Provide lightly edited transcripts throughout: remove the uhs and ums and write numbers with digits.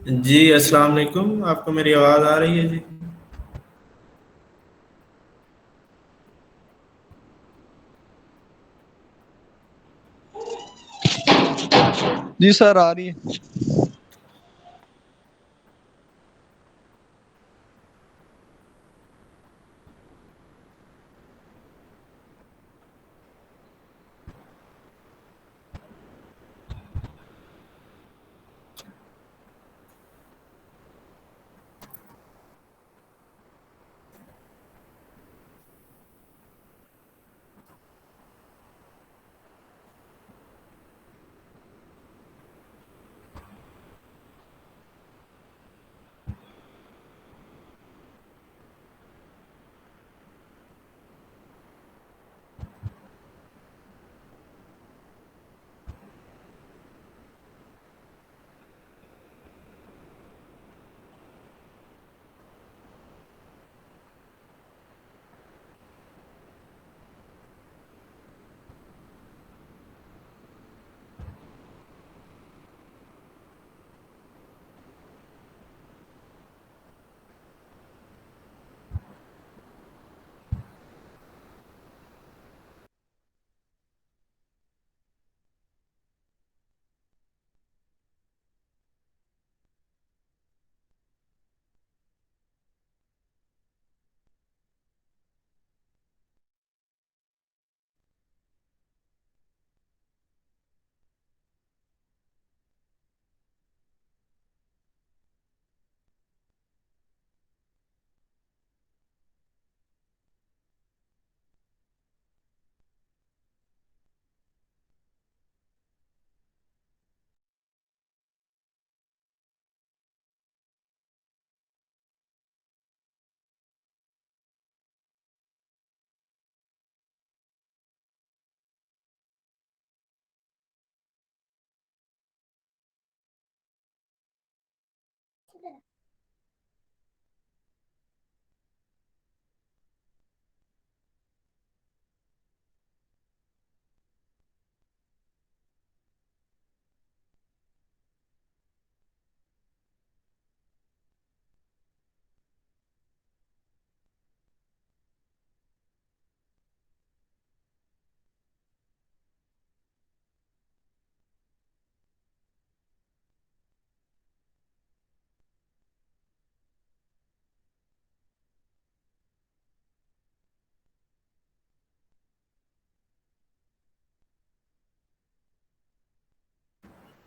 जी अस्सलाम वालेकुम। आपको मेरी आवाज़ आ रही है जी? जी सर, आ रही है।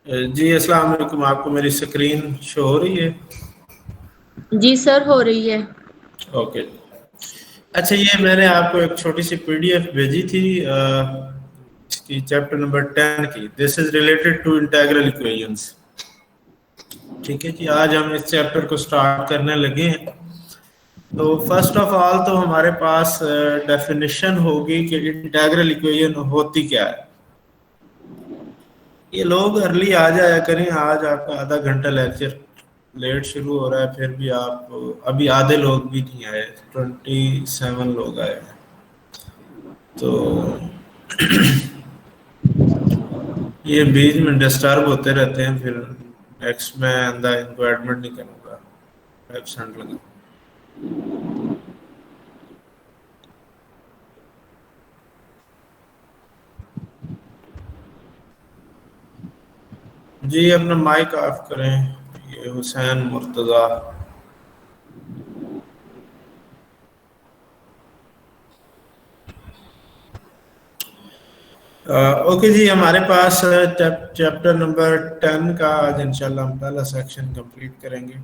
जी अस्सलाम वालेकुम। आपको मेरी स्क्रीन शो हो रही है? जी सर, हो रही है। ओके। अच्छा, ये मैंने आपको एक छोटी सी पीडीएफ भेजी थी इसकी चैप्टर नंबर 10 की। This is related to integral equations. ठीक है जी, आज हम इस चैप्टर को स्टार्ट करने लगे हैं। तो फर्स्ट ऑफ ऑल तो हमारे पास डेफिनेशन होगी कि इंटीग्रल इक्वेशन होती क्या है। ये लोग अर्ली आ जाया करें। आज आपका आधा घंटा लेक्चर लेट शुरू हो रहा है, फिर भी आप अभी आधे लोग भी नहीं आए, 27 लोग आए हैं। तो ये बीच में डिस्टर्ब होते रहते हैं, फिर नेक्स्ट में अंदर इनको एडमिट नहीं करूँगा, एब्सेंट लगा। जी अपना माइक ऑफ करें। ये हुसैन मुर्तज़ा। ओके जी, हमारे पास चैप्टर नंबर 10 का आज इंशाल्लाह हम पहला सेक्शन कंप्लीट करेंगे।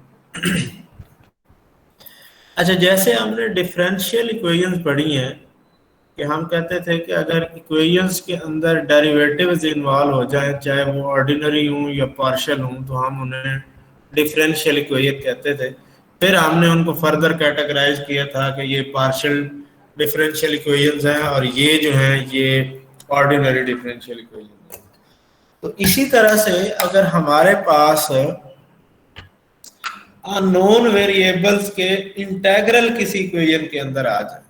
अच्छा, जैसे हमने डिफरेंशियल इक्वेशंस पढ़ी हैं कि हम कहते थे कि अगर इक्वेशंस के अंदर डेरिवेटिव्स इन्वॉल्व हो जाए, चाहे वो ऑर्डिनरी हों या पार्शियल हों, तो हम उन्हें डिफरेंशियल इक्वेशन कहते थे। फिर हमने उनको फर्दर कैटेगराइज किया था कि ये पार्शियल डिफरेंशियल इक्वेशंस हैं और ये जो हैं ये ऑर्डिनरी डिफरेंशियल इक्वेशन है। तो इसी तरह से अगर हमारे पास नॉन वेरिएबल्स के इंटेग्रल किसी इक्वेशन के अंदर आ जाए,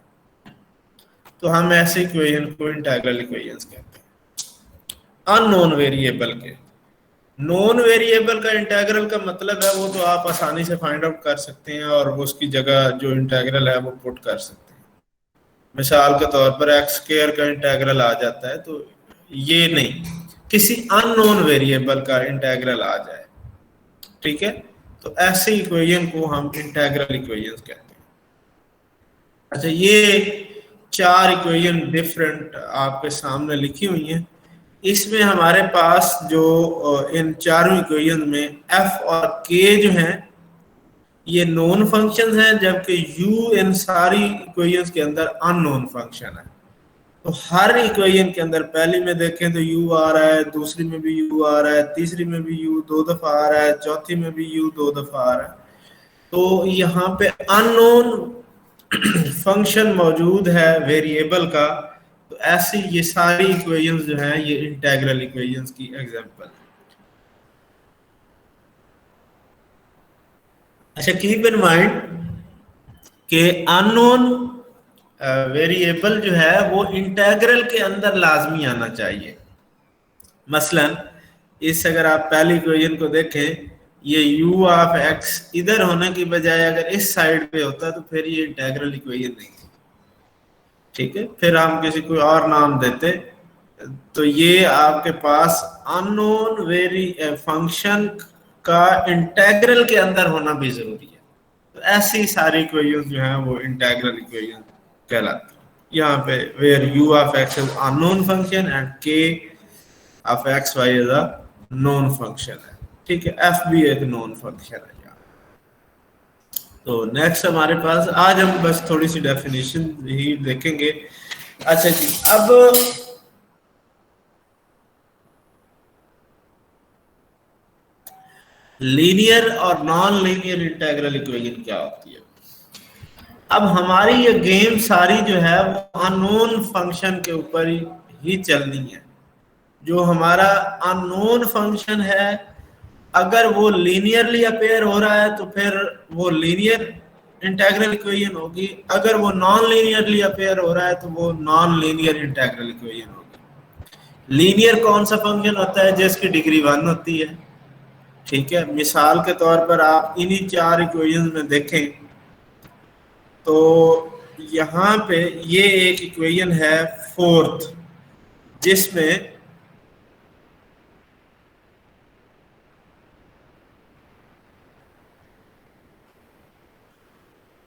तो हम ऐसे इक्वेशन को इंटीग्रल इक्वेशंस कहते हैं, अननोन वेरिएबल के। नॉन वेरिएबल का इंटीग्रल का मतलब है वो तो आप आसानी से फाइंड आउट कर सकते हैं और उसकी जगह जो इंटीग्रल है वो पुट कर सकते हैं। मिसाल के तौर पर एक्स स्क्वायर का इंटीग्रल आ जाता है, तो ये नहीं, किसी अननोन वेरिएबल का इंटीग्रल आ जाए, ठीक है, तो ऐसे इक्वेशन को हम इंटीग्रल इक्वेशन कहते हैं। अच्छा, ये 4 इक्वेशन डिफरेंट आपके सामने लिखी हुई हैं। इसमें हमारे पास जो इन चारों इक्वेशन में एफ और के जो हैं ये नोन फंक्शंस हैं, जबकि यू इन सारी इक्वेशंस के अंदर अननोन फंक्शन है। तो हर इक्वेशन के अंदर पहली में देखें तो यू आ रहा है, दूसरी में भी यू आ रहा है, तीसरी में भी यू 2 दफा आ रहा है, चौथी में भी यू 2 दफा आ रहा है। तो यहाँ पे अननोन फंक्शन मौजूद है वेरिएबल का, तो ऐसी ये सारी इक्वेशंस जो हैं ये इंटीग्रल इक्वेशंस की एग्जांपल। अच्छा, कीप इन माइंड कि अननोन वेरिएबल जो है वो इंटीग्रल के अंदर लाजमी आना चाहिए। मसलन इस अगर आप पहली इक्वेशन को देखें, ये u ऑफ x इधर होने की बजाय अगर इस साइड पे होता तो फिर ये इंटीग्रल इक्वेशन नहीं थी, ठीक है, फिर हम किसी कोई और नाम देते। तो ये आपके पास अननोन फंक्शन का इंटीग्रल के अंदर होना भी जरूरी है। तो ऐसी सारी इक्वेशन जो है वो इंटीग्रल इक्वेशन कहलाती है। यहाँ पे where u of x is unknown function and k of x y is a known function है, ठीक है, एफ भी एक नोन फंक्शन है। तो नेक्स्ट हमारे पास आज हम बस थोड़ी सी डेफिनेशन ही देखेंगे। अच्छा जी, अब लीनियर और नॉन लीनियर इंटीग्रल इक्वेशन क्या होती है। अब हमारी ये गेम सारी जो है वो अननोन फंक्शन के ऊपर ही चलनी है। जो हमारा अननोन फंक्शन है अगर वो लीनियरली अपेयर हो रहा है तो फिर वो लीनियर इंटीग्रल इक्वेशन होगी, अगर वो नॉन लीनियरली अपेयर हो रहा है तो वो नॉन लीनियर इंटीग्रल इक्वेशन होगी। लीनियर कौन सा फंक्शन होता है जिसकी डिग्री 1 होती है, ठीक है। मिसाल के तौर पर आप इन्हीं 4 इक्वेशन में देखें तो यहाँ पे ये एक इक्वेशन है 4th, जिसमें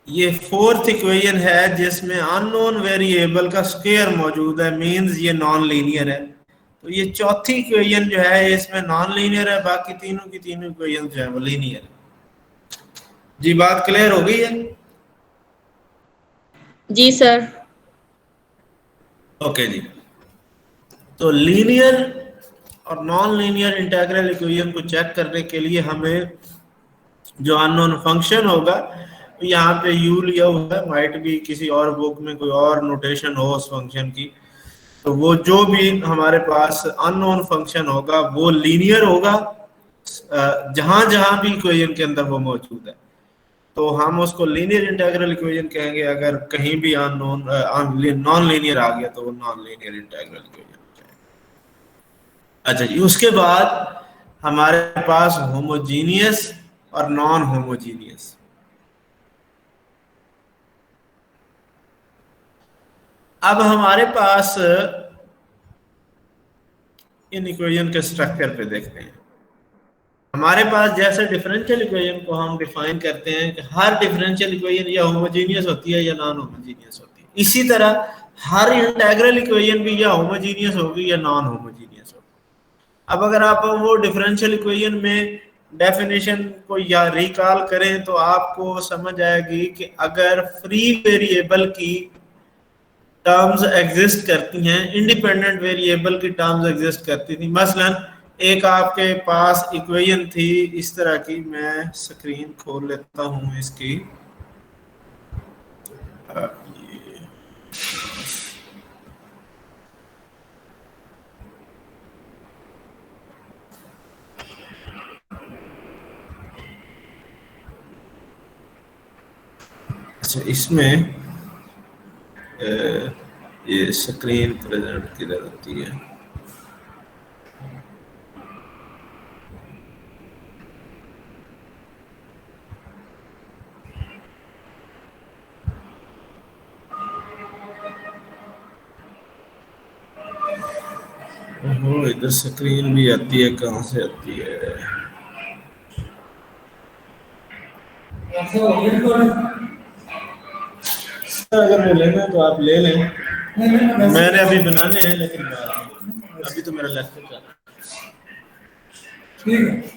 ये 4th इक्वेशन है जिसमें अननोन वेरिएबल का स्क्वायर मौजूद है, मींस ये नॉन लीनियर है। तो ये चौथी इक्वेशन जो है इसमें नॉन लीनियर है, बाकी तीनों की तीनों इक्वेशन जो है वो लीनियर है। जी, बात क्लियर हो गई है? जी सर। ओके जी, तो लीनियर और नॉन लीनियर इंटीग्रल इक्वेशन को चेक करने के लिए हमें जो अननोन फंक्शन होगा, यहाँ पे u लिया हुआ है, माइट भी किसी और बुक में कोई और नोटेशन हो उस फंक्शन की, तो वो जो भी हमारे पास अननोन फंक्शन होगा वो लीनियर होगा जहां जहां भी इक्वेशन के अंदर वो मौजूद है। तो हम उसको लीनियर इंटीग्रल इक्वेशन कहेंगे। अगर कहीं भी अननोन नॉन लीनियर आ गया तो वो नॉन लीनियर इंटीग्रल इक्वेशन। अच्छा जी, उसके बाद हमारे पास होमोजीनियस और नॉन होमोजीनियस। अब हमारे पास इन इक्वेशन के स्ट्रक्चर पे देखते हैं। हमारे पास जैसे डिफरेंशियल इक्वेशन को हम डिफाइन करते हैं कि हर डिफरेंशियल इक्वेशन या होमोजीनियस होती है या नॉन होमोजीनियस होती है, इसी तरह हर इंटीग्रल इक्वेशन भी या होमोजीनियस होगी या नॉन होमोजीनियस होगी। अब अगर आप वो डिफरेंशियल इक्वेशन में डेफिनेशन को या रिकॉल करें तो आपको समझ आएगी कि अगर फ्री वेरिएबल की टर्म्स एग्जिस्ट करती हैं, इंडिपेंडेंट वेरिएबल की टर्म्स एग्जिस्ट करती थी। मसलन एक आपके पास इक्वेशन थी इस तरह की, मैं स्क्रीन खोल लेता हूं इसकी। अच्छा, इसमें ये स्क्रीन प्रेजेंट किधर होती है? हो इधर स्क्रीन भी आती है, कहाँ से आती है? अगर वो लेना है तो आप ले लें, मैंने अभी बनाने हैं, लेकिन अभी तो मेरा लेक्चर चल रहा है। ठीक है।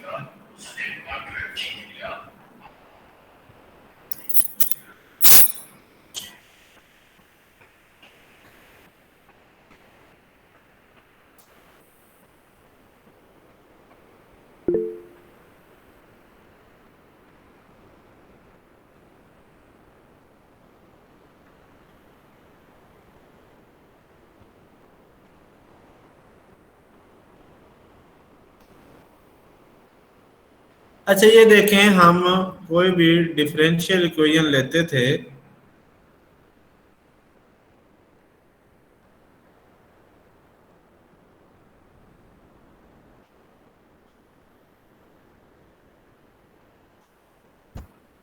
अच्छा ये देखें, हम कोई भी डिफरेंशियल इक्वेशन लेते थे,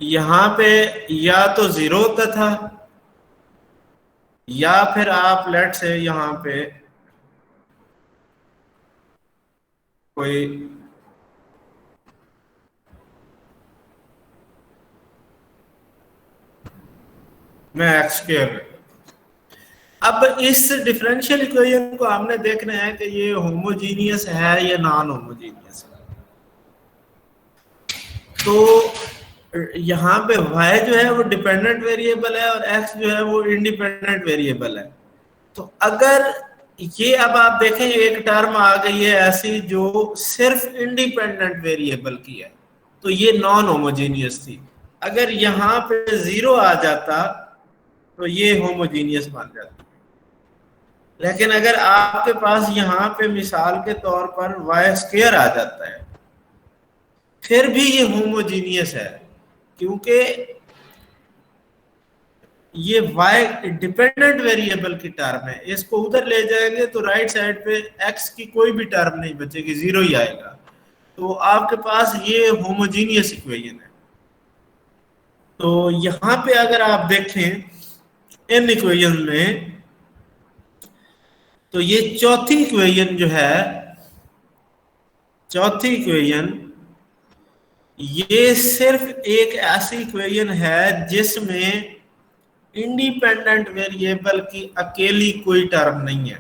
यहाँ पे या तो जीरो होता था, या फिर आप लेट से यहाँ पे कोई मैं एक्स स्क्वायर, अब इस डिफरेंशियल इक्वेशन को हमने देखना है कि ये होमोजीनियस है या नॉन होमोजीनियस है। तो यहाँ पे y जो है वो डिपेंडेंट वेरिएबल है और x जो है वो इंडिपेंडेंट वेरिएबल है। तो अगर ये, अब आप देखें एक टर्म आ गई है ऐसी जो सिर्फ इंडिपेंडेंट वेरिएबल की है, तो ये नॉन होमोजीनियस थी। अगर यहाँ पे जीरो आ जाता तो ये होमोजीनियस बन जाता। लेकिन अगर आपके पास यहाँ पे मिसाल के तौर पर y स्क्वायर आ जाता है, फिर भी ये होमोजीनियस है, क्योंकि ये y डिपेंडेंट वेरिएबल की टर्म है। इसको उधर ले जाएंगे तो राइट साइड पे x की कोई भी टर्म नहीं बचेगी, जीरो ही आएगा। तो आपके पास ये होमोजीनियस इक्वेशन है। तो यहाँ पे अगर आप देखें इन इक्वेशन में, तो ये चौथी इक्वेशन जो है, चौथी इक्वेशन ये सिर्फ एक ऐसी इक्वेशन है जिसमें इंडिपेंडेंट वेरिएबल की अकेली कोई टर्म नहीं है।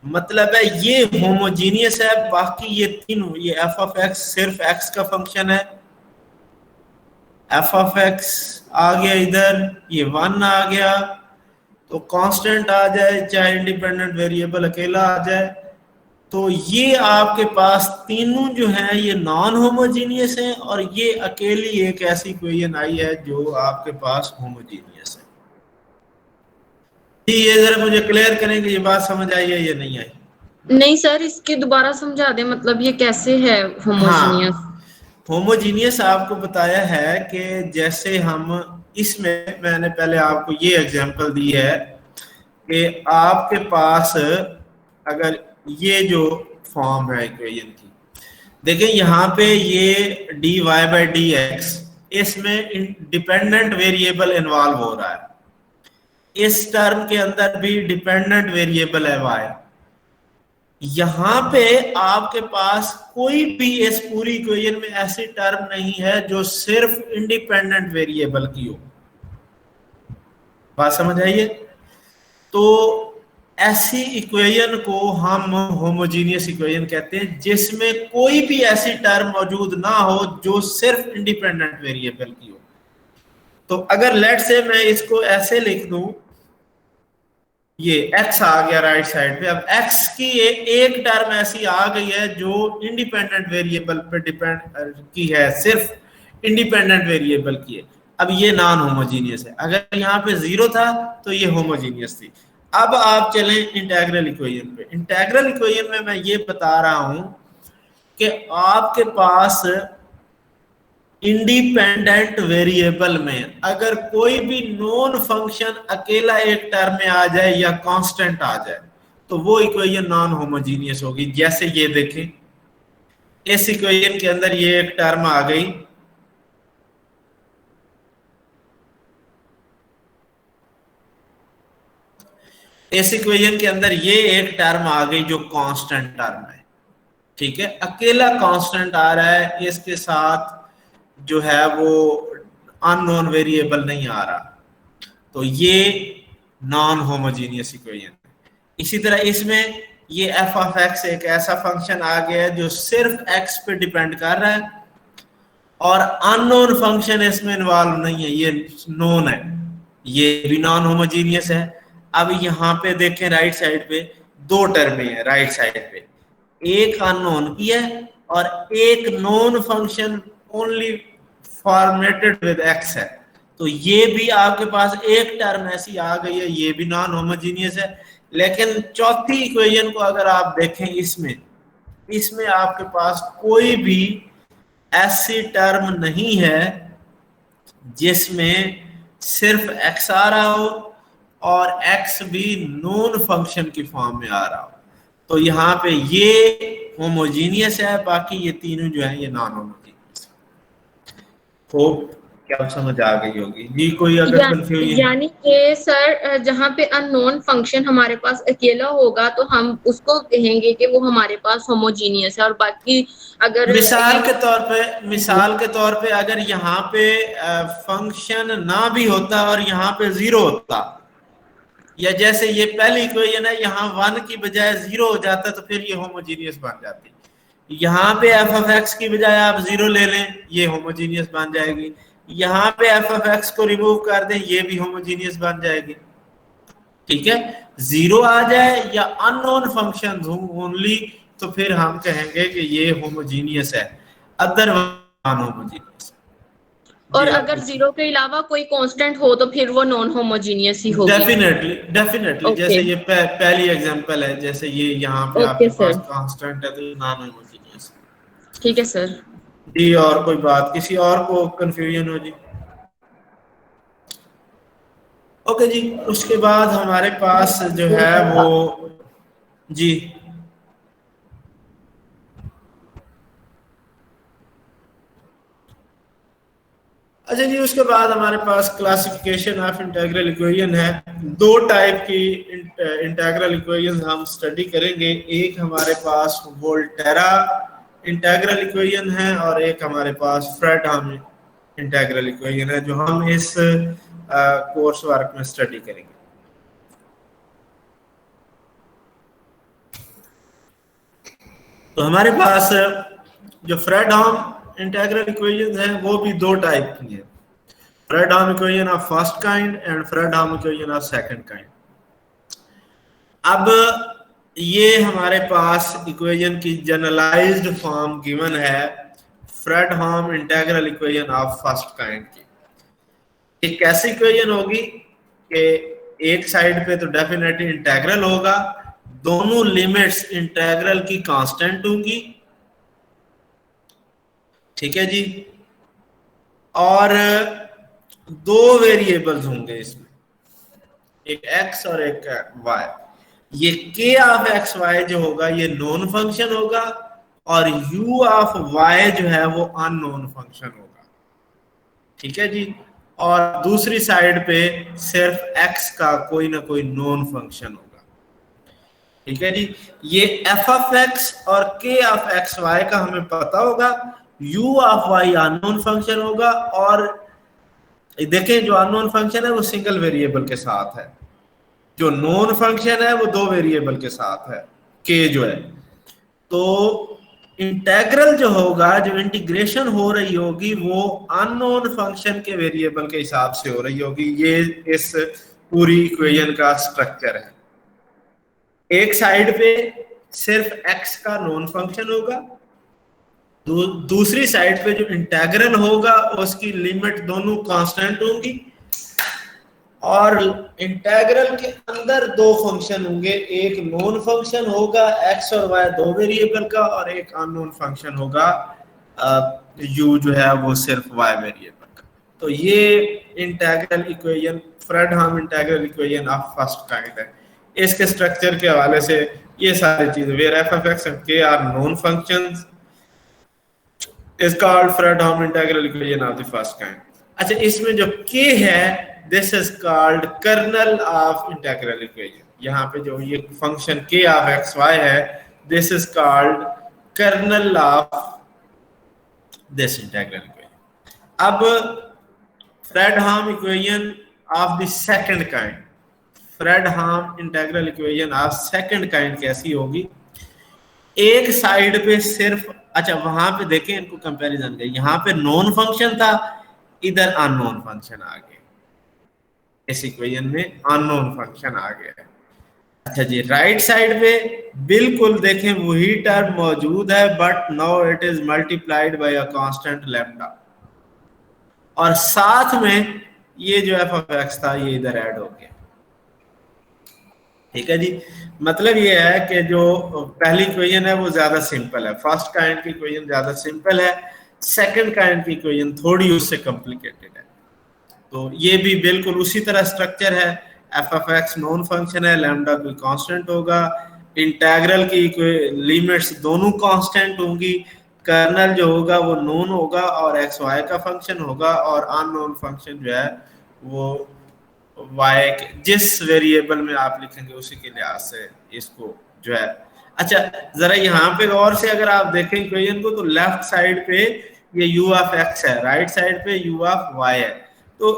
मतलब है ये होमोजीनियस है, बाकी ये तीनों, ये एफ ऑफ एक्स सिर्फ एक्स का फंक्शन है, एफ ऑफ एक्स आ गया इधर, ये वन आ गया, तो कांस्टेंट आ जाए चाहे इंडिपेंडेंट वेरिएबल अकेला आ जाए, तो ये आपके पास तीनों जो हैं ये नॉन होमोजीनियस हैं, और ये अकेली एक ऐसी इक्वेशन आई है जो आपके पास होमोजीनियस है। ये जरा मुझे क्लियर करें कि ये बात समझ आई है या नहीं आई? नहीं सर, इसके दोबारा समझा दें, मतलब ये कैसे है होमोजीनियस? हाँ, होमोजीनियस आपको बताया है कि जैसे हम इसमें, मैंने पहले आपको ये एग्जांपल दी है कि आपके पास अगर ये जो फॉर्म है इक्वेशन की, देखें यहाँ पे ये dy बाई डी एक्स, इसमें डिपेंडेंट वेरिएबल इन्वॉल्व हो रहा है, इस टर्म के अंदर भी डिपेंडेंट वेरिएबल है y। यहां पे आपके पास कोई भी इस पूरी इक्वेशन में ऐसी टर्म नहीं है जो सिर्फ इंडिपेंडेंट वेरिएबल की हो। बात समझ आइए? तो ऐसी इक्वेशन को हम होमोजीनियस इक्वेशन कहते हैं जिसमें कोई भी ऐसी टर्म मौजूद ना हो जो सिर्फ इंडिपेंडेंट वेरिएबल की हो। तो अगर लेट से मैं इसको ऐसे लिख दूं, ये x आ गया राइट साइड पे, अब x की एक टर्म ऐसी आ गई है जो इंडिपेंडेंट वेरिएबल पे डिपेंड की है, सिर्फ इंडिपेंडेंट वेरिएबल की है। अब ये नॉन होमोजीनियस है। अगर यहाँ पे जीरो था तो ये होमोजीनियस थी। अब आप चलें इंटीग्रल इक्वेशन पे। इंटीग्रल इक्वेशन में मैं ये बता रहा हूं कि आपके पास इंडिपेंडेंट वेरिएबल में अगर कोई भी नॉन फंक्शन अकेला एक टर्म में आ जाए या कांस्टेंट आ जाए तो वो इक्वेशन नॉन होमोजीनियस होगी। जैसे ये देखें, इस इक्वेशन के अंदर ये एक टर्म आ गई, इस इक्वेशन के अंदर ये एक टर्म आ गई जो कांस्टेंट टर्म है, ठीक है, अकेला कांस्टेंट आ रहा है, इसके साथ जो है वो अननोन वेरिएबल नहीं आ रहा, तो ये नॉन होमोजीनियस इक्वेशन। इसी तरह इसमें ये एफ ऑफ एक्स एक ऐसा फंक्शन आ गया है जो सिर्फ एक्स पे डिपेंड कर रहा है और अननोन फंक्शन इसमें इन्वॉल्व नहीं है, ये नोन है, ये भी नॉन होमोजीनियस है। अब यहाँ पे देखें राइट साइड पे दो टर्में हैं, राइट साइड पे एक अननोन की है और एक known function only formatted with x है, तो ये भी आपके पास एक टर्म ऐसी आ गई है, ये भी नॉन होमोजीनियस है। लेकिन चौथी इक्वेशन को अगर आप देखें इसमें आपके पास कोई भी ऐसी टर्म नहीं है जिसमें सिर्फ एक्स आ रहा हो और एक्स भी नॉन फंक्शन की फॉर्म में आ रहा हो, तो यहाँ पे ये होमोजीनियस है, बाकी ये तीनों जो है ये नॉन होमोजीनियस। होप क्या समझ आ गई होगी जी, कोई अगर कंफ्यूजन। यानी कि सर जहाँ पे अननोन फंक्शन हमारे पास अकेला होगा तो हम उसको कहेंगे कि वो हमारे पास होमोजीनियस है, और बाकी अगर मिसाल के तौर पे अगर यहाँ पे फंक्शन ना भी होता और यहाँ पे जीरो होता, या जैसे ये पहली इक्वेशन है यहाँ 1 की बजाय 0 हो जाता तो फिर ये होमोजीनियस बन जाती। यहाँ पे एफ ऑफ एक्स की बजाय आप 0 ले लें, ये होमोजीनियस बन जाएगी। यहाँ पे एफ ऑफ एक्स को रिमूव कर दें, ये भी होमोजीनियस बन जाएगी, ठीक है। 0 आ जाए या अननोन फंक्शन ओनली तो फिर हम कहेंगे कि ये होमोजीनियस है, अदरवाइज नॉन होमोजीनियस। और अगर 0 के अलावा कोई कांस्टेंट हो तो फिर वो नॉन होमोजीनियस ही होगी। Definitely Okay. जैसे ये पहली एग्जांपल है, जैसे ये यहाँ पे आपके पास कांस्टेंट है तो ये नॉन होमोजीनियस। ठीक है सर जी, और कोई बात किसी और को कंफ्यूजन हो जी? ओके जी, उसके बाद हमारे पास जो है वो जी अच्छा जी, उसके बाद हमारे पास क्लासिफिकेशन ऑफ इंटीग्रल इक्वेशन है। दो टाइप की इंटीग्रल इक्वेशन हम स्टडी करेंगे, एक हमारे पास वोल्टेरा इंटीग्रल इक्वेशन है और एक हमारे पास फ्रेडहोम इंटीग्रल इक्वेशन है जो हम इस कोर्स वर्क में स्टडी करेंगे। तो हमारे पास जो फ्रेडहोम इंटीग्रल इक्वेशन है वो भी दो टाइप की है, Fredholm equation of first kind and Fredholm equation of second kind. अब ये हमारे पास इक्वेशन की जनरलाइज्ड फॉर्म गिवन है Fredholm integral equation of first kind की। एक कैसी इक्वेशन होगी कि एक साइड पे तो डेफिनेटली इंटीग्रल होगा, दोनों लिमिट्स इंटीग्रल की कांस्टेंट होंगी, ठीक है जी, और दो वेरिएबल्स होंगे इसमें, एक x और एक y। ये k ऑफ एक्स वाई जो होगा ये नोन फंक्शन होगा और u ऑफ y जो है वो अननोन फंक्शन होगा, ठीक है जी। और दूसरी साइड पे सिर्फ x का कोई ना कोई नोन फंक्शन होगा, ठीक है जी। ये f ऑफ x और k ऑफ एक्स वाई का हमें पता होगा, u of y unknown function होगा, और देखें जो अननोन फंक्शन है वो सिंगल वेरिएबल के साथ है, जो नोन फंक्शन है वो दो वेरिएबल के साथ है, k जो है। तो इंटीग्रल जो होगा, जो इंटीग्रेशन हो रही होगी वो अननोन फंक्शन के वेरिएबल के हिसाब से हो रही होगी। ये इस पूरी इक्वेशन का स्ट्रक्चर है। एक साइड पे सिर्फ x का नॉन फंक्शन होगा, दूसरी साइड पे जो इंटीग्रल होगा उसकी लिमिट दोनों कांस्टेंट होंगी, और इंटीग्रल के अंदर दो फंक्शन होंगे, एक नॉन फंक्शन होगा x और y दो वेरिएबल का, और एक अननोन फंक्शन होगा u जो है वो सिर्फ y वेरिएबल का। तो ये integral equation Fredholm integral equation of first kind है। इसके स्ट्रक्चर के हवाले से ये सारी चीजें, where f of x and k are known functions is called Fredholm integral equation of the first kind। अच्छा, इसमें जो k है this is called kernel of integral equation। यहाँ पे जो ये function k of x y है, this is called kernel of this integral equation. अब Fredholm equation of the second kind, Fredholm integral equation of second kind कैसी होगी? एक side पे सिर्फ, अच्छा वहां पे देखें इनको कंपैरिजन के, यहाँ पे नॉन फंक्शन था, इधर अननोन फंक्शन आ गया, इस इक्वेशन में अननोन फंक्शन आ गया। अच्छा जी, राइट साइड पे बिल्कुल देखें वही टर्म मौजूद है, but now it is multiplied by a constant lambda, और साथ में ये जो एफ ऑफ एक्स था ये इधर ऐड हो गया। ठीक है जी, मतलब ये है कि जो पहली इक्वेशन है वो ज्यादा सिंपल है, फर्स्ट काइंड की इक्वेशन ज्यादा सिंपल है, सेकंड काइंड की इक्वेशन थोड़ी उससे कॉम्प्लिकेटेड है। तो ये भी बिल्कुल उसी तरह स्ट्रक्चर है, F of x non function है, लैम्डा कोई कांस्टेंट होगा, इंटीग्रल की लिमिट्स दोनों कांस्टेंट होंगी, कर्नल जो होगा वो नॉन होगा और एक्स वाई का फंक्शन होगा, और अननोन फंक्शन जो है वो वाई के जिस वेरिएबल में आप लिखेंगे उसी के लिहाज से इसको जो है। अच्छा जरा यहाँ पे गौर से अगर आप देखें इक्वेशन को, तो लेफ्ट साइड पे ये u ऑफ x है, राइट साइड पे u ऑफ y है, तो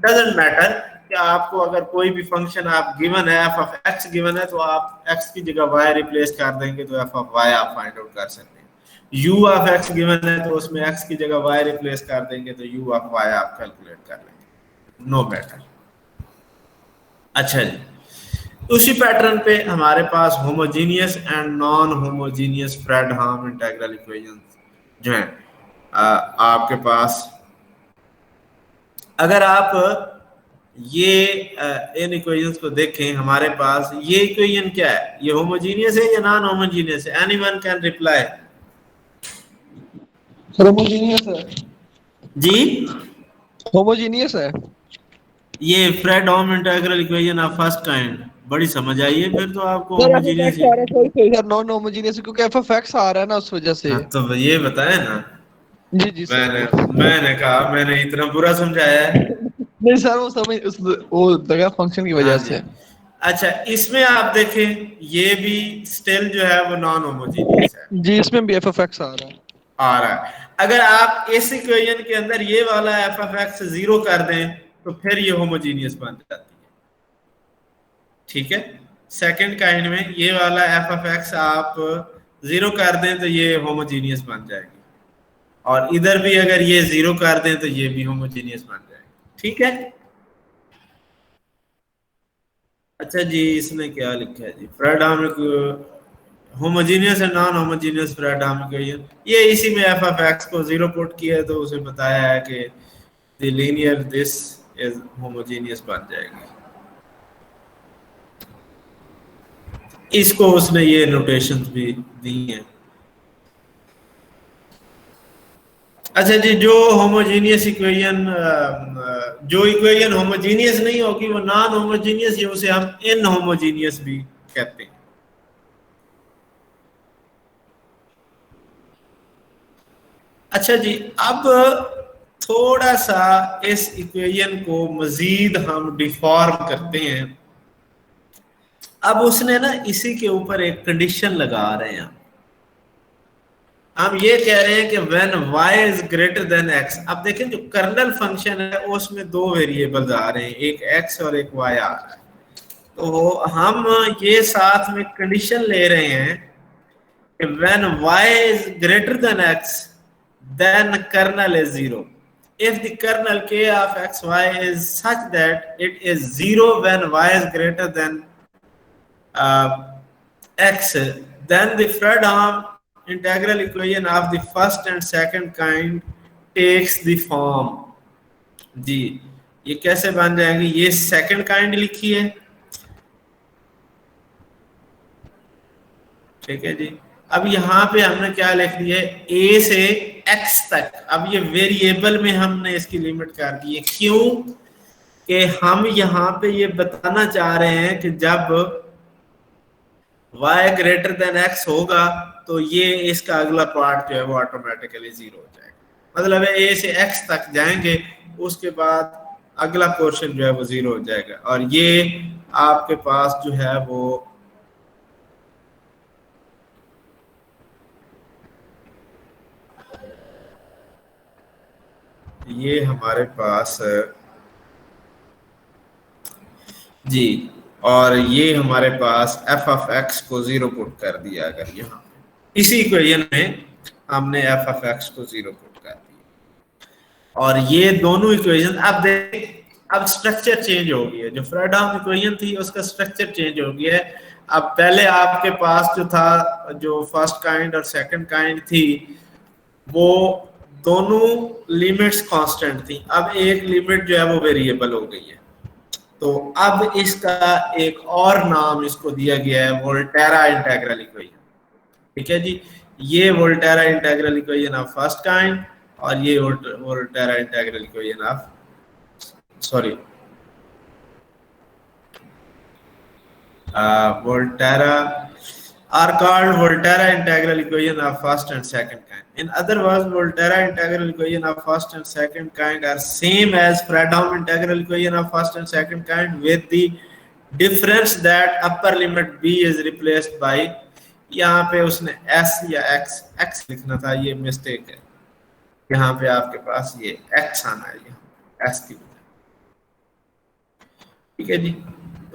डजंट मैटर कि आपको अगर कोई भी फंक्शन आप गिवन है, f ऑफ x गिवन है, तो आप x की जगह y रिप्लेस कर देंगे तो f ऑफ y आप फाइंड आउट कर सकते हैं। u ऑफ x गिवन है तो उसमें x की जगह y रिप्लेस कर देंगे तो u ऑफ y आप कैलकुलेट कर लेंगे, नो मैटर। अच्छा जी, उसी पैटर्न पे हमारे पास homogeneous and non homogeneous Fredholm integral equations जो हैं आपके पास। अगर आप ये इन इक्वेशंस को देखें, हमारे पास ये इक्वेशन क्या है, ये होमोजीनियस है या नॉन होमोजीनियस है? Anyone can reply. होमोजीनियस है जी, होमोजीनियस है। ये Fredholm integral equation of first kind, बड़ी समझ आई है फिर तो आपको sir homogeneous. Sir non homogeneous क्योंकि एफ ऑफ एक्स आ रहा है ना उस वजह से। हाँ तो ये बताया ना, जी जी सर। मैंने कहा मैंने इतना बुरा समझाया है? नहीं सर वो समझ उस वो जगह फंक्शन की वजह से। अच्छा इसमें आप देखें ये भी स्टिल जो है वो नॉन होमोजीनियस है जी, इसमें भी एफ ऑफ एक्स आ रहा है। अगर आप इस इक्वेशन के अंदर ये वाला एफ ऑफ एक्स 0 कर दें तो फिर ये होमोजीनियस बन जाती है। ठीक है, सेकंड काइंड में ये वाला एफ ऑफ एक्स आप 0 कर दें तो ये होमोजीनियस बन जाएगी, और इधर भी अगर ये 0 कर दें तो ये भी होमोजीनियस बन जाएगी। ठीक है, अच्छा जी, इसमें क्या लिखा है जी, Fredholm homogeneous and non homogeneous Fredholm equation, ये इसी में एफ ऑफ एक्स को 0 पुट किया तो उसे बताया है कि the linear this is homogeneous बन जाएगी। इसको उसने ये नोटेशंस भी दी हैं। अच्छा जी, जो होमोजीनियस इक्वेशन, जो इक्वेशन होमोजीनियस नहीं होगी वो नॉन होमोजीनियस, ये उसे हम इनहोमोजीनियस भी कहते हैं। अच्छा जी, अब थोड़ा सा इस इक्वेशन को मजीद हम डिफॉर्म करते हैं। अब उसने ना इसी के ऊपर एक कंडीशन लगा रहे हैं, हम ये कह रहे हैं कि when y is greater than x। अब देखें जो कर्नल फंक्शन है उसमें दो वेरिएबल्स आ रहे हैं, एक x और एक y आ रहा है, तो हम ये साथ में कंडीशन ले रहे हैं कि when y is greater than x then kernel is 0 if the kernel k of xy is such that it is 0 when y is greater than x, then the Fredholm integral equation of the first and second kind takes the form। जी, ये कैसे बन जाएंगे? ये second kind लिखी है, ठीक है जी। अब यहाँ पे हमने क्या लिख दिया है, a से x तक। अब ये वेरिएबल में हमने इसकी लिमिट कर दी है, क्यों कि हम यहाँ पे ये बताना चाह रहे हैं कि जब y ग्रेटर देन x होगा तो ये इसका अगला पार्ट जो है वो ऑटोमेटिकली 0 हो जाएगा। मतलब है a से x तक जाएंगे, उसके बाद अगला पोर्शन जो है वो 0 हो जाएगा। और ये आपके पास जो है वो ये हमारे पास जी, और ये हमारे पास f ऑफ x को 0 पुट कर दिया। अगर यहाँ इसी इक्वेशन में हमने f ऑफ x को 0 पुट कर दिया, और ये दोनों इक्वेशन अब देख, अब स्ट्रक्चर चेंज हो गया है। जो फ्रेडहोम इक्वेशन थी उसका स्ट्रक्चर चेंज हो गया है। अब पहले आपके पास जो था, जो फर्स्ट काइंड और सेकंड काइंड थी, वो दोनों लिमिट्स कांस्टेंट थी। अब एक लिमिट जो है वो वेरिएबल हो गई है। तो अब इसका एक और नाम इसको दिया गया है वोल्टेरा इंटीग्रल इक्वेशन। ठीक है जी, ये Volterra integral equation of first kind और ये Volterra integral equation of Volterra are called Volterra integral equation of first and second kind. In other words, Volterra integral equation of first and second kind are same as Fredholm integral equation of first and second kind, with the difference that upper limit b is replaced by, यहाँ पे उसने s या x लिखना था, ये mistake है। यहाँ पे आपके पास ये x आना है, यहाँ s की। ठीक है जी,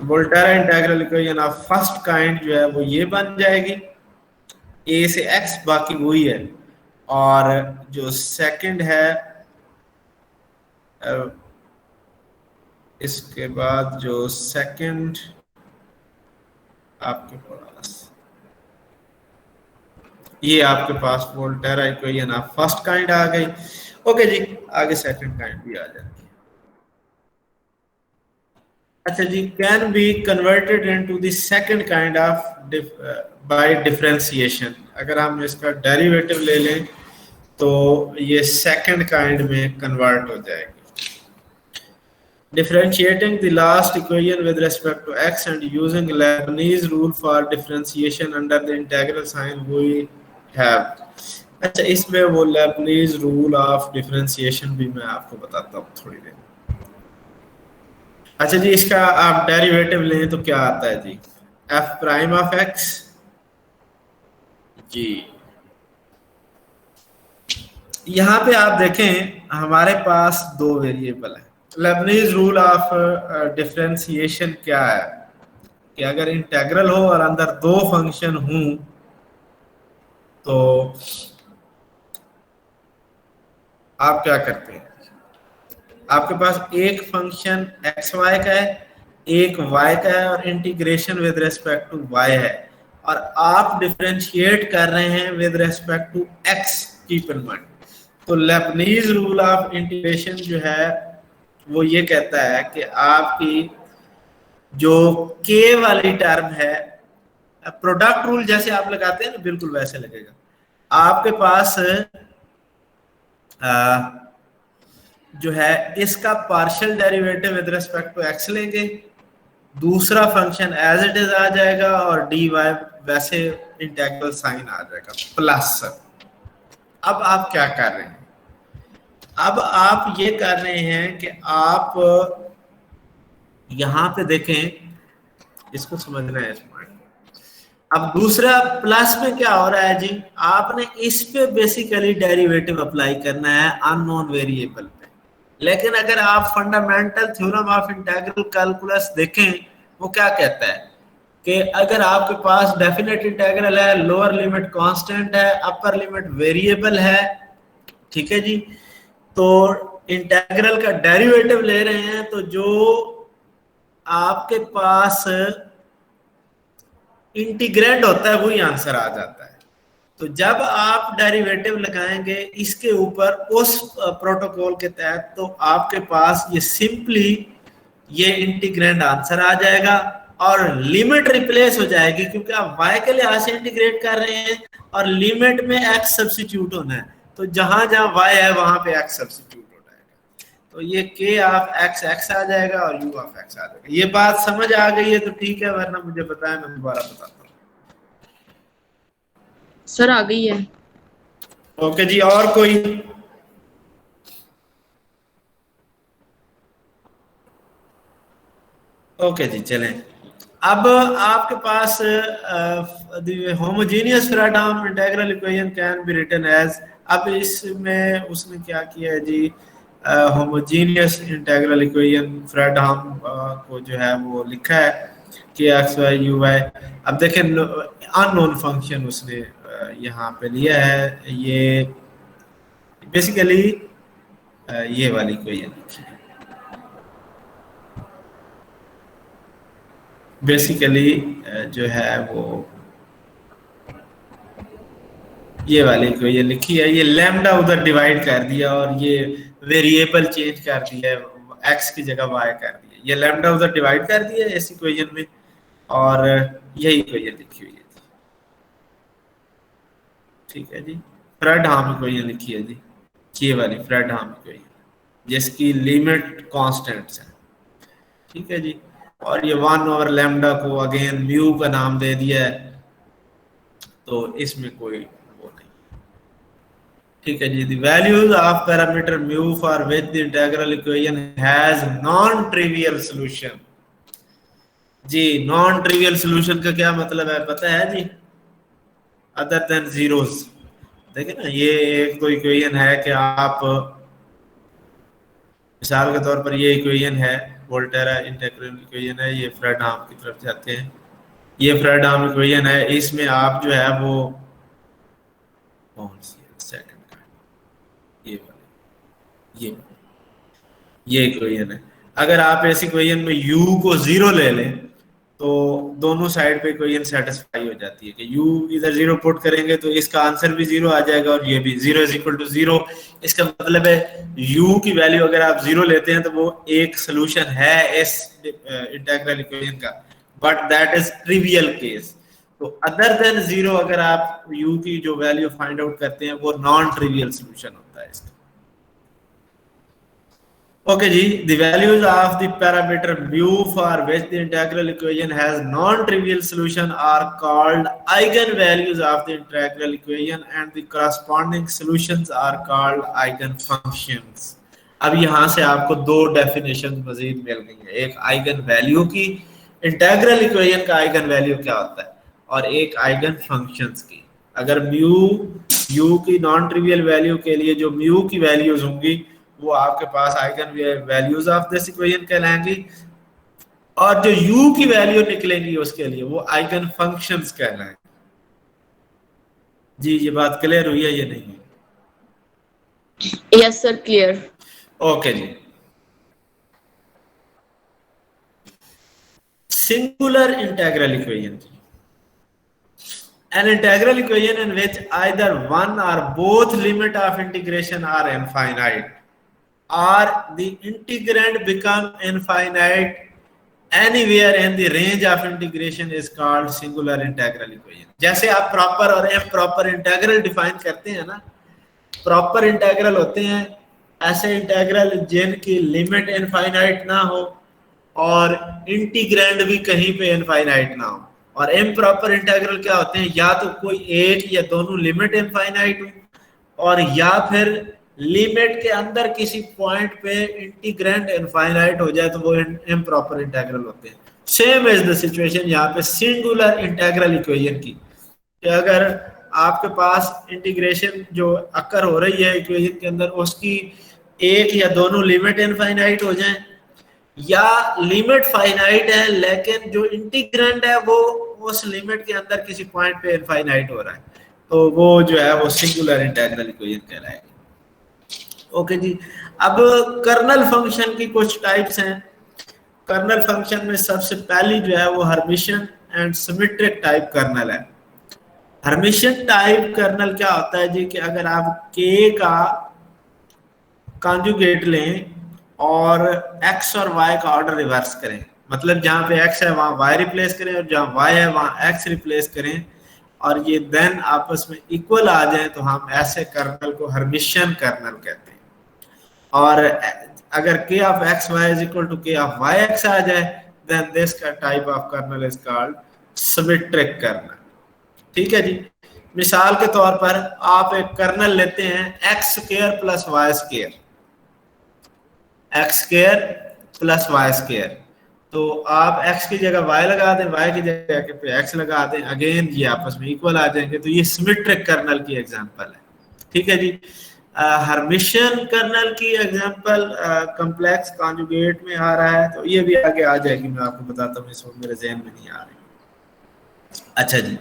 Volterra integral equation of first kind जो है वो ये बन जाएगी, a से x बाकी वही है। और जो सेकंड है, इसके बाद जो सेकंड आपके पास, ये आपके पास Volterra equation of first kind आ गई। ओके जी, आगे सेकंड काइंड भी आ जाएगी। अच्छा जी, can be converted into the second kind of by differentiation. अगर हम इसका डेरिवेटिव ले लें तो ये सेकंड काइंड में कन्वर्ट हो जाएगी। Differentiating the last equation with respect to x and using Leibniz rule for differentiation under the integral sign we have। अच्छा, इसमें वो Leibniz rule of differentiation भी मैं आपको बताता हूँ थोड़ी देर। अच्छा जी, इसका आप डेरिवेटिव लें तो क्या आता है जी, f प्राइम ऑफ x जी। यहाँ पे आप देखें हमारे पास दो वेरिएबल है। लेबनीज रूल ऑफ डिफरेंशिएशन क्या है कि अगर इंटीग्रल हो और अंदर दो फंक्शन हों तो आप क्या करते हैं, आपके पास एक फंक्शन एक्स वाई का है, एक वाई का है, और integration with respect to y है, और आप डिफरेंशिएट कर रहे हैं with respect to x. Keep in mind, तो लेबनीज रूल ऑफ इंटीग्रेशन जो है वो ये कहता है कि आपकी जो के वाली टर्म है, प्रोडक्ट रूल जैसे आप लगाते हैं ना, बिल्कुल वैसे लगेगा। आपके पास जो है इसका partial derivative with respect to x लेंगे, दूसरा फंक्शन एज इट इज आ जाएगा, और डी वाई वैसे इंटीग्रल साइन आ जाएगा प्लस। अब आप क्या कर रहे हैं, अब आप ये कर रहे हैं कि आप यहां पे देखें, इसको समझना है इसमें। अब दूसरा प्लस में क्या हो रहा है जी, आपने इस पे बेसिकली डेरिवेटिव अप्लाई करना है अननोन वेरिएबल पे। लेकिन अगर आप fundamental theorem of integral calculus देखें, वो क्या कहता है कि अगर आपके पास डेफिनेट इंटीग्रल है, लोअर लिमिट कांस्टेंट है, अपर लिमिट वेरिएबल है, ठीक है जी, तो इंटीग्रल का डेरिवेटिव ले रहे हैं तो जो आपके पास इंटीग्रेंड होता है वही आंसर आ जाता है। तो जब आप डेरिवेटिव लगाएंगे इसके ऊपर उस प्रोटोकॉल के तहत, तो आपके पास ये सिंपली ये इंटीग्रेंड आंसर आ जाएगा और लिमिट रिप्लेस हो जाएगी, क्योंकि आप y के लिहाज से इंटीग्रेट कर रहे हैं और लिमिट में x सब्स्टिट्यूट होना है, तो जहां जहां y है वहां पे x सब्स्टिट्यूट हो जाएगा। तो ये k ऑफ x x आ जाएगा और u ऑफ x आ जाएगा। ये बात समझ आ गई है तो ठीक है, वरना मुझे बताएं, मैं दोबारा बताता हूँ। सर आ गई है। ओके जी, और कोई? ओके जी, चलें। अब आपके पास homogeneous Fredholm integral equation can be written as, अब इसमें उसने क्या किया है जी, होमोजेनियस इंटीग्रल इक्वेशन फ्रेडहोम को जो है वो लिखा है कि एक्स वाई यू वाई। अब देखें अननोन फंक्शन उसने यहाँ पे लिया है, ये बेसिकली ये वाली इक्वेशन लिखी है, बेसिकली जो है वो ये वाली इक्वेशन लिखी है, ये लैम्डा उधर डिवाइड कर दिया और ये वेरिएबल चेंज कर दिया है, एक्स की जगह वाई कर दिया, ये लैम्डा उधर डिवाइड कर दिया है इस इक्वेशन में और यही इक्वेशन लिखी हुई है। ठीक है जी, फ्रेडहोम इक्वेशन लिखी है जी, ये वाली फ्रेडहोम इक्वेशन जिसकी लिमिट कांस्टेंट्स है। ठीक है जी, और ये 1 ओवर लैम्डा को अगेन म्यू का नाम दे दिया है, तो इसमें कोई वो नहीं। ठीक है जी, the values of parameter mu for which the integral equation has non trivial solution. जी, नॉन ट्रिवियल सॉल्यूशन का क्या मतलब है पता है जी, अदर देन जीरोस। देखिए ना, ये एक तो इक्वेशन है कि आप मिसाल के तौर पर ये इक्वेशन है, वोल्टेरा इंटीग्रल इक्वेशन है, ये फ्रेडहोम की तरफ जाते हैं, ये फ्रेडहोम इक्वेशन है, इसमें आप जो है वो कौन सी सेकंड का ये इक्वेशन है। अगर आप इस इक्वेशन में u को 0 ले लें तो दोनों साइड पे इक्वेशन सेटिस्फाई हो जाती है कि u इधर 0 पुट करेंगे तो इसका आंसर भी 0 आ जाएगा और ये भी 0 = 0। इसका मतलब है u की वैल्यू अगर आप 0 लेते हैं तो वो एक सोल्यूशन है इस इंटीग्रल इक्वेशन का, but that is trivial case. तो अदर देन 0 अगर आप u की जो वैल्यू फाइंड आउट करते हैं वो नॉन ट्रिवियल सोल्यूशन होता है इसका। Okay ji, the values of the parameter mu for which the integral equation has non-trivial solution are called eigenvalues of the integral equation and the corresponding solutions are called eigenfunctions। अब यहाँ से आपको दो definition मजीद मिल गई है, एक eigen value की, integral equation का आइगन वैल्यू क्या होता है, और एक आइगन फंक्शंस की। अगर म्यू की नॉन ट्रिवियल वैल्यू के लिए जो म्यू की वैल्यूज होंगी वो आपके पास eigen values of this equation कहलाएंगी, और जो u की वैल्यू निकलेंगी उसके लिए वो आइगन फंक्शंस कहलाएंगे। जी, ये बात क्लियर हुई है ये नहीं? Yes sir, clear. ओके जी, singular integral equation, an integral equation in which either one or both limit of integration are infinite or the integrand become infinite anywhere in the range of integration is called singular integral equation। जैसे आप proper और improper integral define करते हैं ना, proper integral होते हैं ऐसे integral जिनकी लिमिट इनफाइनाइट ना हो और इंटीग्रैंड भी कहीं पे इनफाइनाइट ना हो, और इम्प्रॉपर इंटीग्रल क्या होते हैं, या तो कोई एक या दोनों लिमिट इनफाइनाइट हो और या फिर लिमिट के अंदर किसी पॉइंट पे इंटीग्रैंड इनफाइनाइट हो जाए तो वो इम्प्रॉपर इंटीग्रल होते हैं। सेम इज द सिचुएशन यहाँ पे सिंगुलर इंटीग्रल इक्वेशन की, कि अगर आपके पास इंटीग्रेशन जो अकर हो रही है इक्वेशन के अंदर उसकी एक या दोनों लिमिट इनफाइनाइट हो जाए, या लिमिट फाइनाइट है लेकिन जो इंटीग्रैंड है वो उस लिमिट के अंदर किसी पॉइंट पे इनफाइनाइट हो रहा है, तो वो जो है वो सिंगुलर इंटीग्रल इक्वेशन कहलाएगी। ओके जी, अब कर्नल फंक्शन की कुछ टाइप्स हैं। कर्नल फंक्शन में सबसे पहली जो है वो Hermitian and symmetric type kernel है। हर्मिशियन टाइप कर्नल क्या होता है जी, कि अगर आप k का कॉन्जुगेट लें और x और y का ऑर्डर रिवर्स करें, मतलब जहां पे x है वहां y रिप्लेस करें और जहां y है वहां x रिप्लेस करें, और ये देन आपस में इक्वल आ जाए, तो हम ऐसे कर्नल को हर्मिशियन कर्नल कहते हैं। और अगर k of xy is equal to k of yx आ जाए, then this type of kernel is called symmetric kernel। ठीक है जी, मिसाल के तौर पर आप एक कर्नल लेते हैं x square plus y square, x square plus y square, तो आप x की जगह y लगा दें, y की जगह पे x लगा दें, अगेन ये आपस में इक्वल आ जाएंगे। तो ये सिमेट्रिक कर्नल की एग्जांपल है। ठीक है जी। हर्मिशियन कर्नल की एग्जांपल कॉम्प्लेक्स कॉन्जुगेट में आ रहा है, तो ये भी आगे आ जाएगी, मैं आपको बताता हूँ, इस वक्त मेरे ज़हन में नहीं आ रही। अच्छा जी,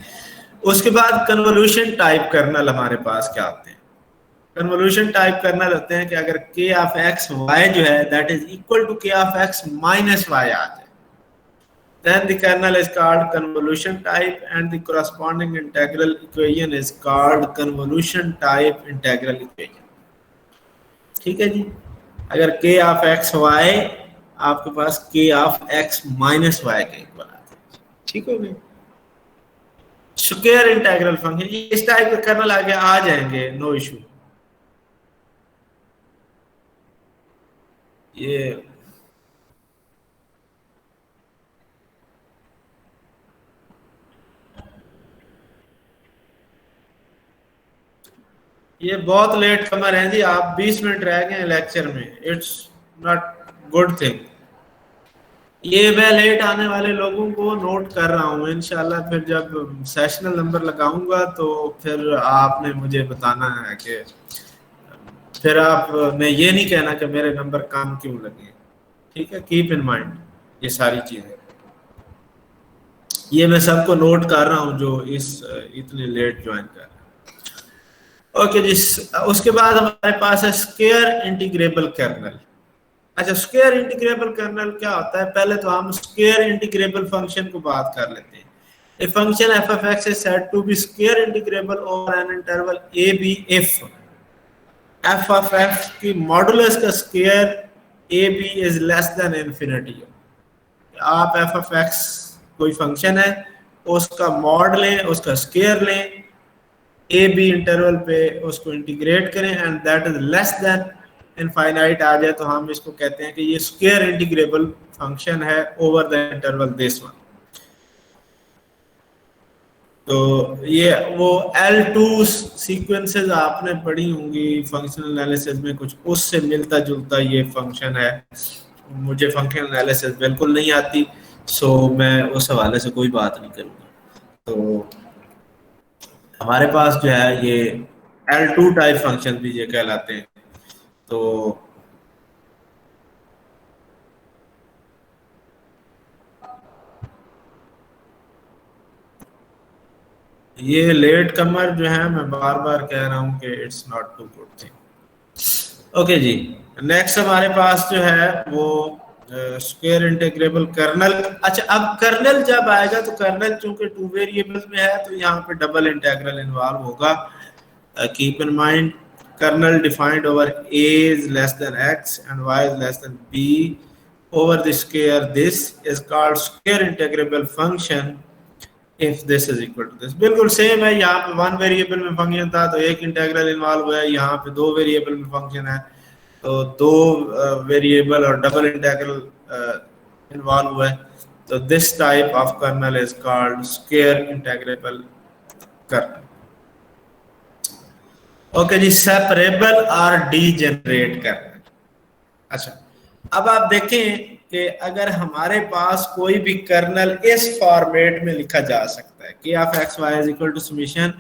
उसके बाद कन्वोल्यूशन टाइप कर्नल हमारे पास क्या होते हैं? कन्वोल्यूशन टाइप कर्नल होते हैं कि अगर k ऑफ x y जो है that is equal to k of x minus y आ जाए, then the kernel is called convolution type and the corresponding integral equation is called convolution type integral equation। ठीक है जी। अगर k of x y आपके पास k of x minus y के equal आता है, ठीक हो गया। स्क्वायर इंटीग्रल फंक्शन, इस टाइप के कर्नल आगे आ जाएंगे, नो इशू। ये बहुत लेट कमर हैं जी, आप 20 मिनट रह गए हैं लेक्चर में, इट्स नॉट गुड थिंग। ये मैं लेट आने वाले लोगों को नोट कर रहा हूँ, इंशाल्लाह फिर जब सेशनल नंबर लगाऊंगा तो फिर आपने मुझे बताना है कि फिर आप मैं ये नहीं कहना कि मेरे नंबर कम क्यों लगे। ठीक है, कीप इन माइंड ये सारी चीजें, ये मैं सबको नोट कर रहा हूँ जो इतने लेट ज्वाइन कर रहे हैं। ओके जी, उसके बाद हमारे पास है स्क्वायर इंटीग्रेबल कर्नल। अच्छा, स्क्वायर इंटीग्रेबल कर्नल क्या होता है? पहले तो हम स्क्वायर इंटीग्रेबल फंक्शन को बात कर लेते हैं। A function f of x is said to be square integrable over an interval a b if f of x की मॉडुलस का square a b is less than infinity। आप f of x कोई function है, उसका mod लें, उसका square लें, a b interval पे उसको इंटीग्रेट करें and that is less than infinite आ जाए, तो हम इसको कहते हैं कि ये स्क्वायर इंटीग्रेबल फंक्शन है over the interval this one. तो ये वो L2 सीक्वेंसेस आपने पढ़ी होंगी फंक्शनल एनालिसिस में, कुछ उससे मिलता जुलता ये फंक्शन है। मुझे फंक्शनल एनालिसिस बिल्कुल नहीं आती, सो मैं उस हवाले से कोई बात नहीं करूँगा। तो हमारे पास जो है ये L2 टाइप फंक्शन भी ये कहलाते हैं। तो ये लेट कमर जो है, मैं बार बार कह रहा हूँ कि it's not too good thing. Okay जी, नेक्स्ट हमारे पास जो है वो स्क्वायर इंटीग्रेबल कर्नल। अच्छा, अब कर्नल जब आएगा तो कर्नल चूंकि 2 वेरिएबल्स में है तो यहाँ पे डबल इंटीग्रल इन्वॉल्व होगा। Keep in mind, kernel defined over a is less than x and y is less than b over the square this is called square integrable function if this is equal to this। बिल्कुल same है, यहाँ पे 1 variable में function था तो एक integral involve हुआ है, यहाँ पे 2 वेरिएबल में फंक्शन है तो 2 वेरिएबल और डबल इंटीग्रल इन्वॉल्व हुआ है। तो this type of kernel is called square integrable kernel. Okay जी, सेपरेबल और डीजेनरेट करना। अच्छा, अब आप देखें कि अगर हमारे पास कोई भी कर्नल इस फॉर्मेट में लिखा जा सकता है कि of x y is equal to summation,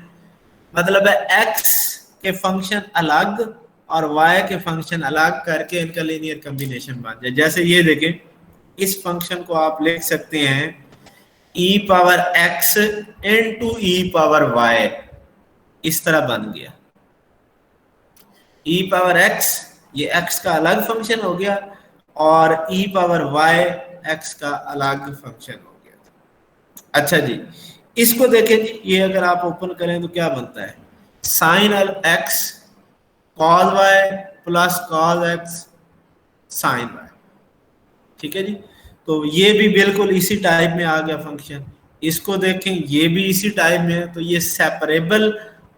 मतलब है एक्स के फंक्शन अलग और वाई के फंक्शन अलग करके इनका लीनियर कॉम्बिनेशन बन जाए। जैसे ये देखें, इस फंक्शन को आप लिख सकते हैं e power x into e power y, इस तरह बन गया। e पावर x ये x का अलग फंक्शन हो गया और e पावर y x का अलग फंक्शन हो गया। अच्छा जी, इसको देखें जी, ये अगर आप ओपन करें तो क्या बनता है? Sine x cos y plus cos x sine y। ठीक है जी, तो ये भी बिल्कुल इसी टाइप में आ गया फंक्शन। इसको देखें, ये भी इसी टाइप में है, तो ये सेपरेबल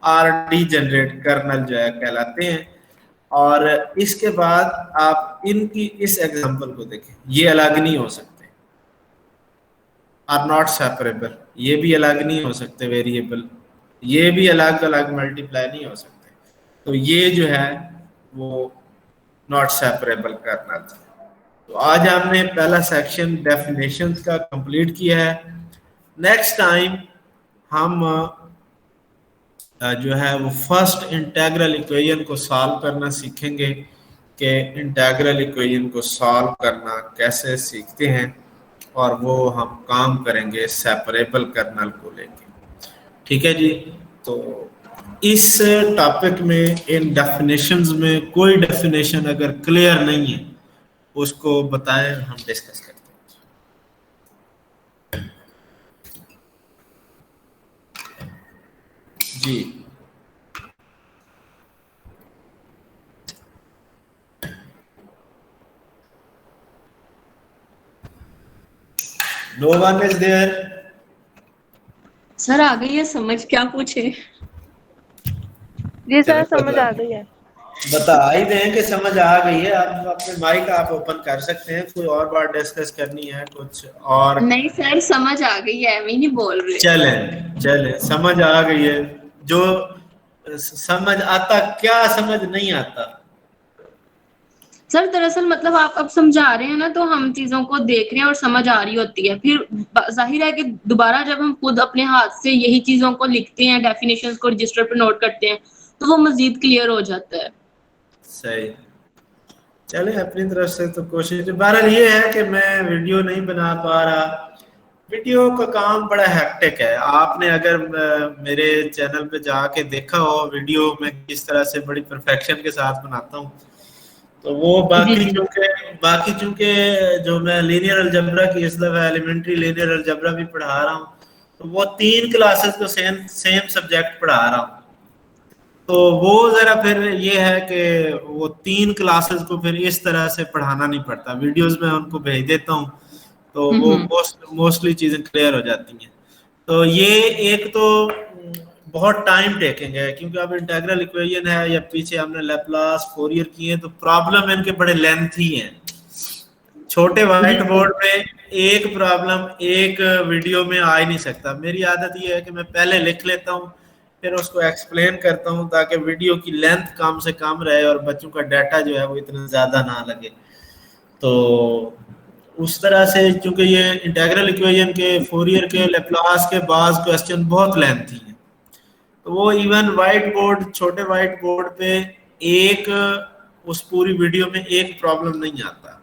और डीजेनरेट कर्नल जो है कहलाते हैं। और इसके बाद आप इनकी इस एग्जांपल को देखें, ये अलग नहीं हो सकते, आर नॉट सेपरेबल, ये भी अलग नहीं हो सकते वेरिएबल, ये भी अलग अलग मल्टीप्लाई नहीं हो सकते। तो ये जो है वो नॉट सेपरेबल कर्नल। तो आज हमने पहला सेक्शन डेफिनेशंस का कंप्लीट किया है। नेक्स्ट टाइम हम जो है वो फर्स्ट इंटेग्रल इक्वेशन को सॉल्व करना सीखेंगे कि इंटेग्रल इक्वेशन को सॉल्व करना कैसे सीखते हैं, और वो हम काम करेंगे सेपरेबल कर्नल को लेके। ठीक है जी। तो इस टॉपिक में इन डेफिनेशंस में कोई डेफिनेशन अगर क्लियर नहीं है उसको बताएं, हम डिस्कस करते हैं जी। No one is there? Sir आ गई है समझ, क्या पूछे? जी सर समझ आ गई है। बता ही दें कि समझ आ गई है। आप अपने माइक आप ओपन कर सकते हैं, कोई और बात डिस्कस करनी है कुछ और? नहीं सर समझ आ गई है, मैं नहीं बोल रही। चले समझ आ गई है। जो समझ आता, क्या समझ नहीं आता? सर दरअसल मतलब आप अब समझा रहे हैं ना, तो हम चीजों को देख रहे हैं और समझ आ रही होती है, फिर जाहिर है कि दोबारा जब हम खुद अपने हाथ से यही चीजों को लिखते हैं, डेफिनेशंस को रजिस्टर पे नोट करते हैं, तो वो मजीद क्लियर हो जाता है। सही। चले अपनी तरफ से तो कोशिश, बहरहाल ये है कि मैं वीडियो नहीं बना पा रहा। वीडियो का काम बड़ा हेक्टिक है। आपने अगर मेरे चैनल पे जाके देखा हो वीडियो में किस तरह से बड़ी परफेक्शन के साथ बनाता हूँ, तो वो बाकी चूंकि जो मैं लीनियर अलजेब्रा की इस दफा एलिमेंट्री लीनियर अलजेब्रा भी पढ़ा रहा हूँ, तो वो 3 क्लासेस को सेम सब्जेक्ट पढ़ा रहा हूँ। तो वो जरा फिर ये है कि वो 3 क्लासेस को फिर इस तरह से पढ़ाना नहीं पड़ता, वीडियोस में उनको भेज देता हूँ, तो वो मोस्टली चीजें क्लियर हो जाती हैं। तो ये एक तो बहुत टाइम टेकिंग है, क्योंकि अब इंटीग्रल इक्वेशन है या पीछे हमने लैपलास फोरियर किए, तो प्रॉब्लम इनके बड़े लेंथी हैं। छोटे व्हाइट बोर्ड पे एक प्रॉब्लम एक वीडियो में आ ही नहीं सकता। मेरी आदत ये है कि मैं पहले लिख लेता हूँ, फिर उसको एक्सप्लेन करता हूँ, ताकि वीडियो की लेंथ कम से कम रहे और बच्चों का डाटा जो है वो इतना ज़्यादा ना लगे। तो उस तरह से, चूंकि ये इंटीग्रल इक्वेशन के, फोरियर के, लैपलास के बाज़ क्वेश्चन बहुत लेंथी हैं, तो वो इवन वाइट बोर्ड, छोटे वाइट बोर्ड पे एक उस पूरी वीडियो में एक प्रॉब्लम नहीं आता।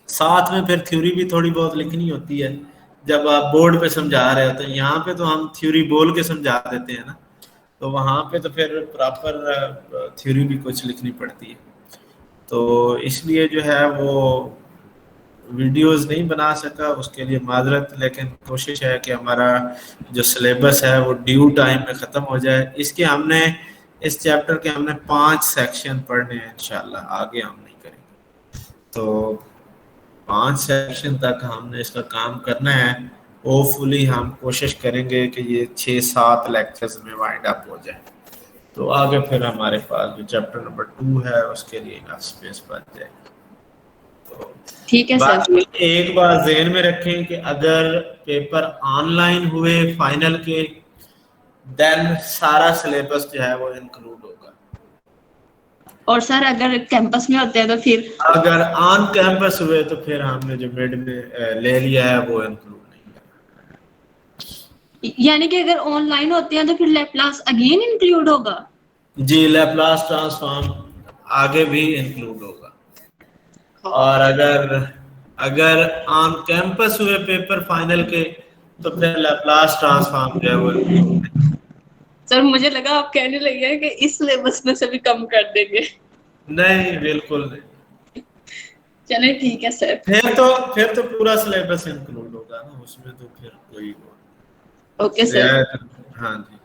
साथ में फिर थ्योरी भी थोड़ी बहुत लिखनी होती है जब आप बोर्ड पे समझा रहे होते हैं। यहाँ पे तो हम थ्योरी बोल के समझा देते हैं ना, तो वहाँ पे तो फिर प्रॉपर थ्योरी भी कुछ लिखनी पड़ती है। तो इसलिए जो है वो वीडियोस नहीं बना सका, उसके लिए माजरत, लेकिन कोशिश है कि हमारा जो सिलेबस है वो ड्यू टाइम में ख़त्म हो जाए। इसके हमने इस चैप्टर के हमने 5 सेक्शन पढ़ने हैं इंशाल्लाह, आगे हम नहीं करेंगे। तो 5 सेक्शन तक हमने इसका काम करना है। होपफुली हम कोशिश करेंगे कि ये 6-7 लेक्चर्स में वाइंड अप हो जाए, तो आगे फिर हमारे पास जो चैप्टर नंबर 2 है उसके लिए इनफ स्पेस बच जाए। तो ठीक है सर। एक बात ज़हन में रखें कि अगर पेपर ऑनलाइन हुए फाइनल के, देन सारा सिलेबस जो है वो इंक्लूड होगा। और सर अगर कैंपस में होते हैं तो फिर? अगर ऑन कैंपस हुए तो फिर हमने जो मिड में ले लिया है वो इंक्लूड नहीं है। यानी कि अगर ऑनलाइन होते हैं तो फिर लैपलास अगेन इंक्लूड होगा? जी, लैपलास ट्रांसफॉर्म आगे भी इंक्लूड होगा। और अगर ऑन कैंपस हुए पेपर फाइनल के, तो फिर लैपलास ट्रांसफॉर्म जो है वो। सर मुझे लगा आप कहने लगे कि इस सिलेबस में से भी कम कर देंगे। नहीं, बिल्कुल नहीं। चले ठीक है सर। फिर तो पूरा सिलेबस इंक्लूड होगा ना, उसमें तो फिर कोई। Okay sir. हाँ जी।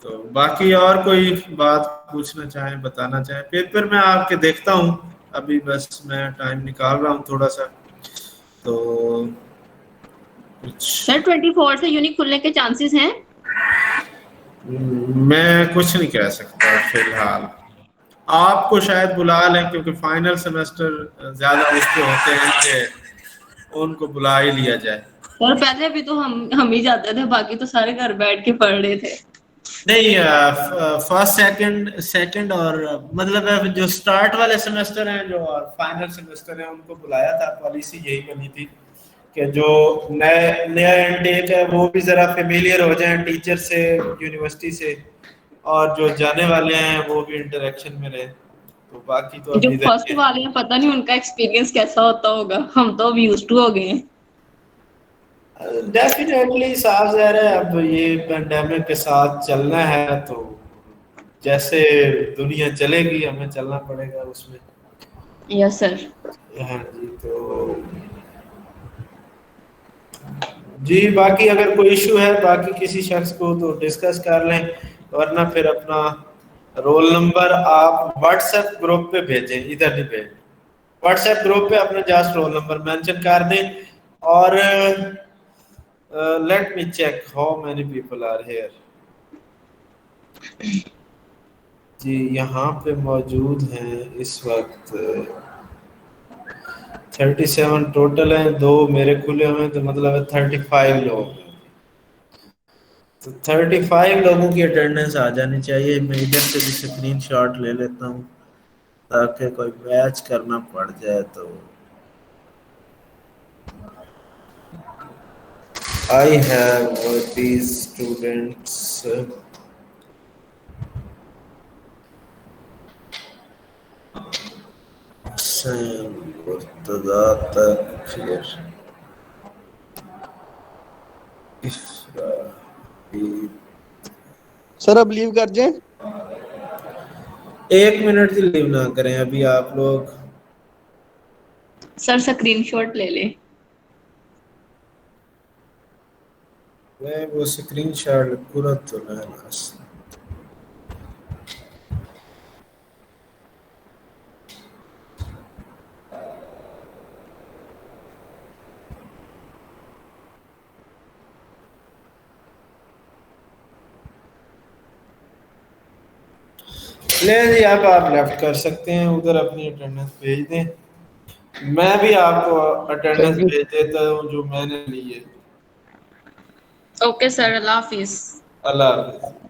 तो बाकी और कोई बात पूछना चाहें, बताना चाहें? पेपर में आपके देखता हूँ, अभी बस मैं टाइम निकाल रहा हूँ थोड़ा सा। तो कुछ सर 24 से यूनिट खुलने के चांसेस हैं? मैं कुछ नहीं कह सकता फिलहाल। आपको शायद बुला लें, क्योंकि फाइनल सेमेस्टर ज्यादा उसके होते हैं कि उनको बुला ही लिया जाए। सर पहले भी तो हम ही जाते थे, बाकी तो सारे घर बैठ के पढ़ रहे थे। नहीं, फर्स्ट सेकंड सेकंड और मतलब जो स्टार्ट वाले सेमेस्टर हैं जो और फाइनल सेमेस्टर हैं उनको बुलाया था। पॉलिसी यही बनी थी कि जो नया इनटेक है वो भी ज़रा फेमिलियर हो जाए टीचर से, यूनिवर्सिटी से, और जो जाने वाले हैं वो भी इंटरेक्शन में रहे। तो बाकी तो जो अभी फर्स्ट वाले हैं पता नहीं उनका एक्सपीरियंस कैसा होता होगा, हम तो अब यूज्ड टू हो गए हैं। डेफिनेटली साफ ज़ाहिर है अब ये पेंडेमिक के साथ चलना है, तो जैसे दुनिया चलेगी हमें चलना पड़ेगा उसमें। Yes sir. हाँ जी, तो जी बाकी अगर कोई इशू है बाकी किसी शख्स को तो डिस्कस कर लें, वरना फिर अपना रोल नंबर आप व्हाट्सएप ग्रुप पे भेजें, इधर नहीं भेजें। व्हाट्सएप ग्रुप पे अपना जस्ट रोल नंबर मेंशन कर दें और let me check how many people are here. जी यहाँ पे मौजूद हैं इस वक्त 37 टोटल हैं, 2 मेरे खुले हुए हैं, तो मतलब है 35 लोग। तो 35 लोगों की अटेंडेंस आ जानी चाहिए। मैं इधर से भी स्क्रीनशॉट ले लेता हूँ ताकि कोई मैच करना पड़ जाए तो। I have these students Sam Murtada Takfir Ifrahim। Sir अब लीव कर जाए। 1 मिनट की लीव ना करें अभी आप लोग। सर स्क्रीनशॉट ले ले। मैं वो स्क्रीनशॉट पूरा तो ना ले जी, आप लेफ्ट कर सकते हैं, उधर अपनी अटेंडेंस भेज दें। मैं भी आपको अटेंडेंस भेज देता हूँ जो मैंने ली है। ओके सर, अल्लाह हाफिज। अल्लाह हाफिज।